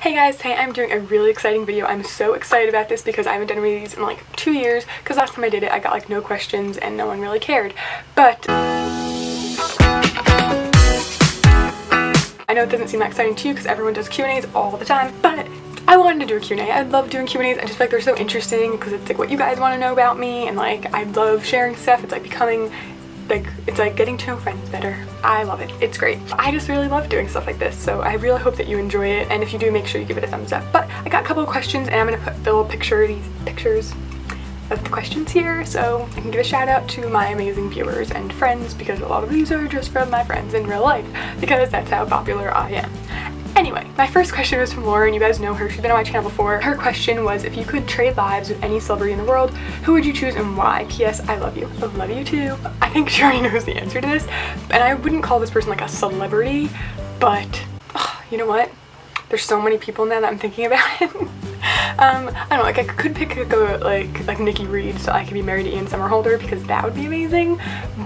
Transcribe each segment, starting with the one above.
Hey guys, today I'm doing a really exciting video. I'm so excited about this because I haven't done one of these in like 2 years, because last time I did it I got like no questions and no one really cared. But I know it doesn't seem that exciting to you because everyone does Q&As all the time, but I wanted to do a Q&A. I love doing Q&As. I just feel like they're so interesting because it's like what you guys want to know about me, and like I love sharing stuff. It's like becoming like, it's like getting to know friends better. I love it. It's great. I just really love doing stuff like this, so I really hope that you enjoy it, and if you do, make sure you give it a thumbs up. But I got a couple of questions and I'm gonna put the little pictures of the questions here so I can give a shout out to my amazing viewers and friends, because a lot of these are just from my friends in real life, because that's how popular I am. Anyway, my first question was from Lauren. You guys know her. She's been on my channel before. Her question was, if you could trade lives with any celebrity in the world, who would you choose and why? P.S. I love you. I love you too. I think she already knows the answer to this, and I wouldn't call this person like a celebrity, but you know what? There's so many people now that I'm thinking about it. I don't know, like I could pick like Nikki Reed so I could be married to Ian Somerhalder, because that would be amazing,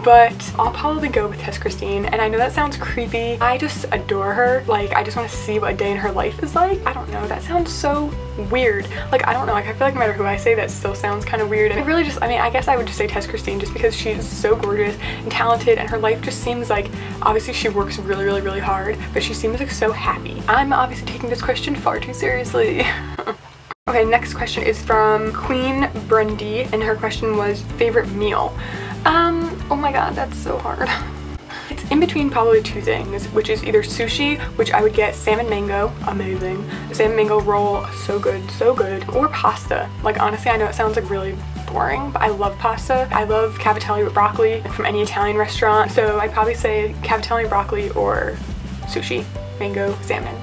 but I'll probably go with Tess Christine. And I know that sounds creepy. I just adore her. Like, I just want to see what a day in her life is like. I don't know, that sounds so weird. Like, I don't know, like I feel like no matter who I say, that still sounds kind of weird. And it really just, I mean, I guess I would just say Tess Christine, just because she's so gorgeous and talented, and her life just seems like, obviously she works really hard, but she seems like so happy. I'm obviously taking this question far too seriously. Okay, next question is from Queen Brundy, and her question was favorite meal. Oh my god, that's so hard. It's in between probably two things, which is either sushi, which I would get salmon mango, amazing, the salmon mango roll, so good, or pasta. Like, honestly, I know it sounds like really boring, but I love pasta. I love cavatelli with broccoli from any Italian restaurant, so I'd probably say cavatelli broccoli or sushi, mango, salmon.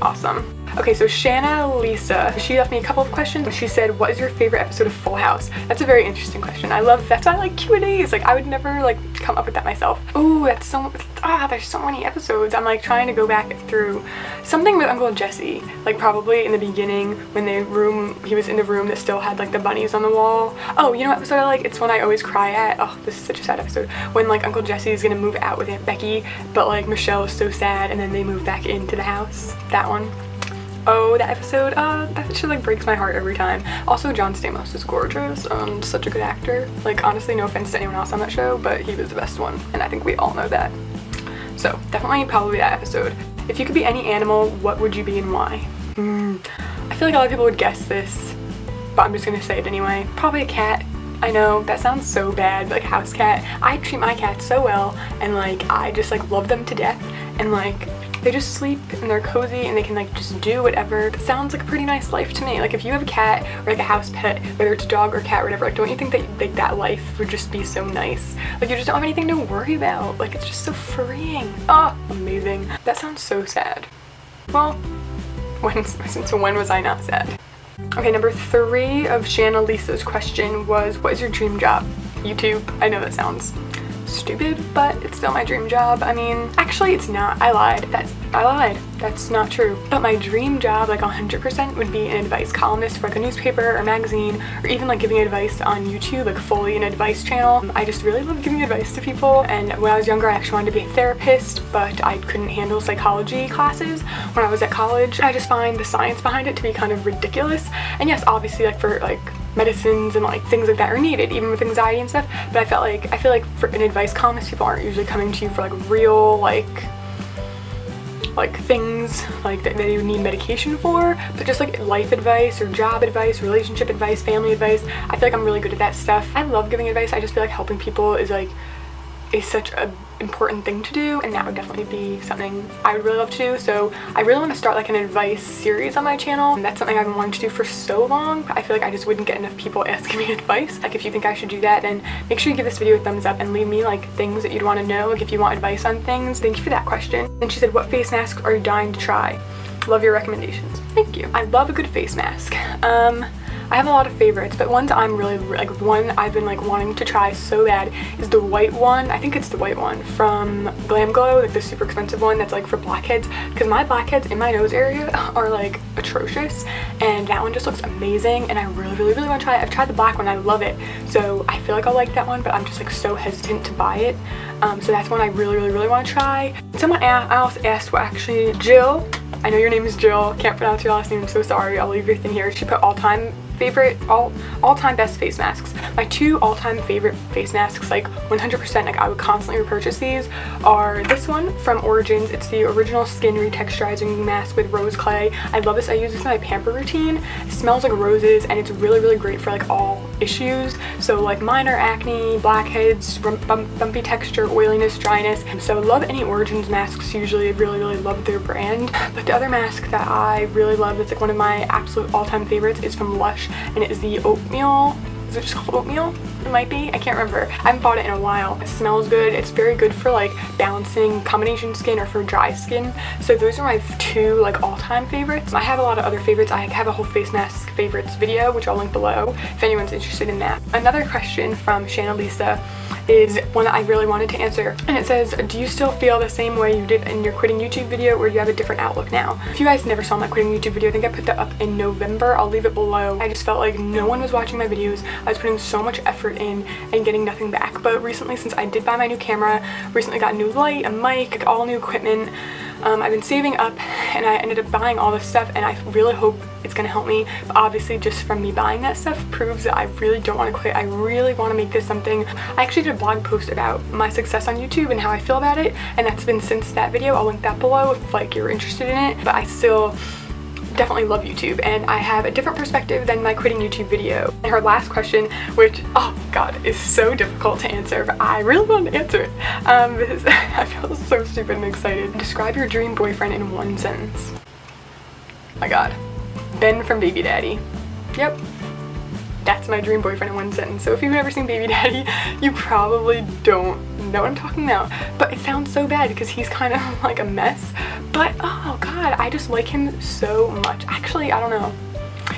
Awesome. Okay, so Shanna Lisa, she left me a couple of questions. She said, what is your favorite episode of Full House? That's a very interesting question. I love, that's why I like Q&As. Like, I would never like come up with that myself. Oh, that's so, there's so many episodes. I'm like trying to go back through something with Uncle Jesse, like probably in the beginning when he was in the room that still had like the bunnies on the wall. Oh, you know what episode I like? It's one I always cry at. Oh, this is such a sad episode. When like Uncle Jesse is gonna move out with Aunt Becky, but like Michelle is so sad, and then they move back into the house. That one. Oh, that episode, that shit like breaks my heart every time. Also, John Stamos is gorgeous, such a good actor. Like, honestly, no offense to anyone else on that show, but he was the best one, and I think we all know that. So, definitely probably that episode. If you could be any animal, what would you be and why? I feel like a lot of people would guess this, but I'm just gonna say it anyway. Probably a cat. I know, that sounds so bad, like house cat. I treat my cats so well, and like, I just like love them to death, and like, they just sleep and they're cozy and they can like just do whatever. It sounds like a pretty nice life to me. Like, if you have a cat or like a house pet, whether it's a dog or cat or whatever, like, don't you think that like that life would just be so nice? Like, you just don't have anything to worry about. Like, it's just so freeing. Oh, amazing. That sounds so sad. Well, since when was I not sad? Okay, number 3 of Shanna Lisa's question was, what is your dream job? YouTube. I know that sounds stupid, but it's still my dream job. I mean, actually it's not. I lied. That's not true. But my dream job, like 100%, would be an advice columnist for like a newspaper or magazine, or even like giving advice on YouTube, like fully an advice channel. I just really love giving advice to people, and when I was younger I actually wanted to be a therapist, but I couldn't handle psychology classes when I was at college. I just find the science behind it to be kind of ridiculous. And yes, obviously like for like medicines and like things like that are needed, even with anxiety and stuff, but I feel like for an advice columnist, people aren't usually coming to you for like real like things like that you need medication for, but just like life advice or job advice, relationship advice, family advice. I feel like I'm really good at that stuff. I love giving advice. I just feel like helping people is such a important thing to do, and that would definitely be something I would really love to do. So I really want to start like an advice series on my channel, and that's something I've been wanting to do for so long. I feel like I just wouldn't get enough people asking me advice. Like, if you think I should do that, then make sure you give this video a thumbs up and leave me like things that you'd want to know, like if you want advice on things. Thank you for that question. And she said, what face mask are you dying to try? Love your recommendations. Thank you. I love a good face mask. I have a lot of favorites, but ones I'm really, like, one I've been like wanting to try so bad is the white one. I think it's the white one from Glam Glow, like the super expensive one that's like for blackheads, because my blackheads in my nose area are like atrocious, and that one just looks amazing, and I really, really, really want to try it. I've tried the black one, I love it, so I feel like I'll like that one, but I'm just like so hesitant to buy it. So that's one I really, really, really want to try. Someone else asked, well, actually, Jill, I know your name is Jill, can't pronounce your last name, I'm so sorry, I'll leave your thing here. She put all-time favorite, all-time best face masks. My two all-time favorite face masks, like 100%, like I would constantly repurchase these, are this one from Origins. It's the original skin retexturizing mask with rose clay. I love this. I use this in my pamper routine. It smells like roses, and it's really, really great for like all issues. So like minor acne, blackheads, bumpy texture, oiliness, dryness. So I love any Origins masks usually. I really, really love their brand. But the other mask that I really love, that's like one of my absolute all-time favorites, is from Lush, and it is the oatmeal. Is it just called oatmeal? It might be. I can't remember. I haven't bought it in a while. It smells good. It's very good for like balancing combination skin or for dry skin. So those are my two like all-time favorites. I have a lot of other favorites. I have a whole face mask favorites video, which I'll link below if anyone's interested in that. Another question from Shanna Lisa is one that I really wanted to answer, and it says, do you still feel the same way you did in your quitting YouTube video, or do you have a different outlook now? If you guys never saw my quitting YouTube video, I think I put that up in November. I'll leave it below. I just felt like no one was watching my videos. I was putting so much effort in and getting nothing back. But recently, since I did buy my new camera, recently got a new light, a mic, all new equipment, I've been saving up, and I ended up buying all this stuff, and I really hope it's gonna help me. But obviously, just from me buying that stuff proves that I really don't want to quit. I really want to make this something. I actually did a blog post about my success on YouTube and how I feel about it, and that's been since that video. I'll link that below if like you're interested in it. But I still definitely love YouTube, and I have a different perspective than my quitting YouTube video. And her last question, which, oh god, is so difficult to answer, but I really want to answer it because I feel so stupid and excited. Describe your dream boyfriend in one sentence. Oh my god. Ben from Baby Daddy. Yep. That's my dream boyfriend in one sentence. So if you've never seen Baby Daddy, you probably don't know what I'm talking about. But it sounds so bad because he's kind of like a mess. But oh god, I just like him so much. Actually, I don't know.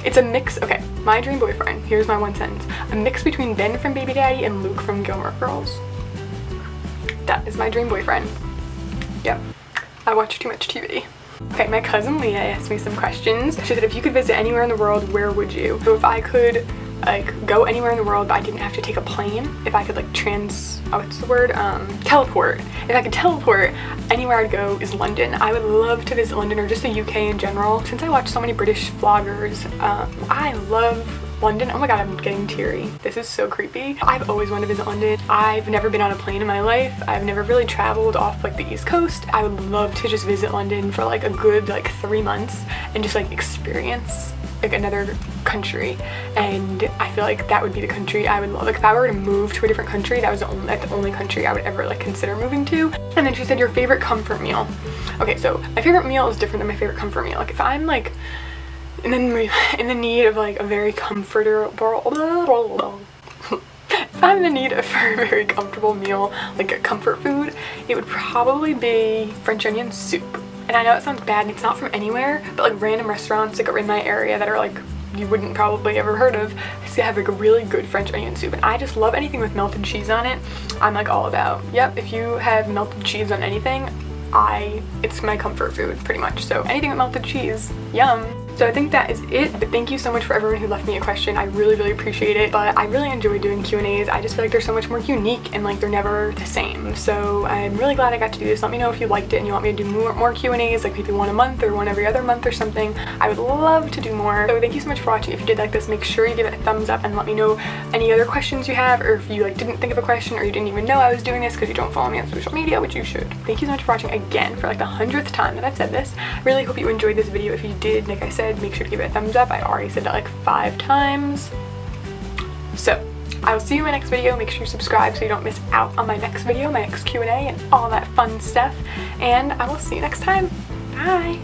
It's a mix. Okay, my dream boyfriend, here's my one sentence. A mix between Ben from Baby Daddy and Luke from Gilmore Girls. That is my dream boyfriend. Yep. I watch too much TV. Okay, my cousin Leah asked me some questions. She said, if you could visit anywhere in the world, where would you? So if I could like go anywhere in the world but I didn't have to take a plane, if I could like teleport. If I could teleport, anywhere I'd go is London. I would love to visit London, or just the UK in general. Since I watch so many British vloggers, I love London. Oh my god, I'm getting teary. This is so creepy. I've always wanted to visit London. I've never been on a plane in my life. I've never really traveled off like the East Coast. I would love to just visit London for like a good like 3 months and just like experience like another country. And I feel like that would be the country I would love. Like if I were to move to a different country, that was the only country I would ever like consider moving to. And then she said, your favorite comfort meal. Okay, so my favorite meal is different than my favorite comfort meal. Like if I'm like in the need of like a very comfortable, if I'm in the need of a very comfortable meal, like a comfort food, it would probably be French onion soup. And I know it sounds bad and it's not from anywhere, but like random restaurants like are in my area that are like you wouldn't probably ever heard of, they have like a really good French onion soup, and I just love anything with melted cheese on it. I'm like all about, yep, if you have melted cheese on anything, it's my comfort food pretty much. So anything with melted cheese, yum. So I think that is it, but thank you so much for everyone who left me a question. I really, really appreciate it, but I really enjoy doing Q&As. I just feel like they're so much more unique and like they're never the same. So I'm really glad I got to do this. Let me know if you liked it and you want me to do more Q&As, like maybe one a month or one every other month or something. I would love to do more. So thank you so much for watching. If you did like this, make sure you give it a thumbs up and let me know any other questions you have, or if you like didn't think of a question or you didn't even know I was doing this because you don't follow me on social media, which you should. Thank you so much for watching again for like the 100th time that I've said this. I really hope you enjoyed this video. If you did, like I said, make sure to give it a thumbs up. I already said that like 5 times. So I will see you in my next video. Make sure you subscribe so you don't miss out on my next video, my next Q&A and all that fun stuff. And I will see you next time. Bye.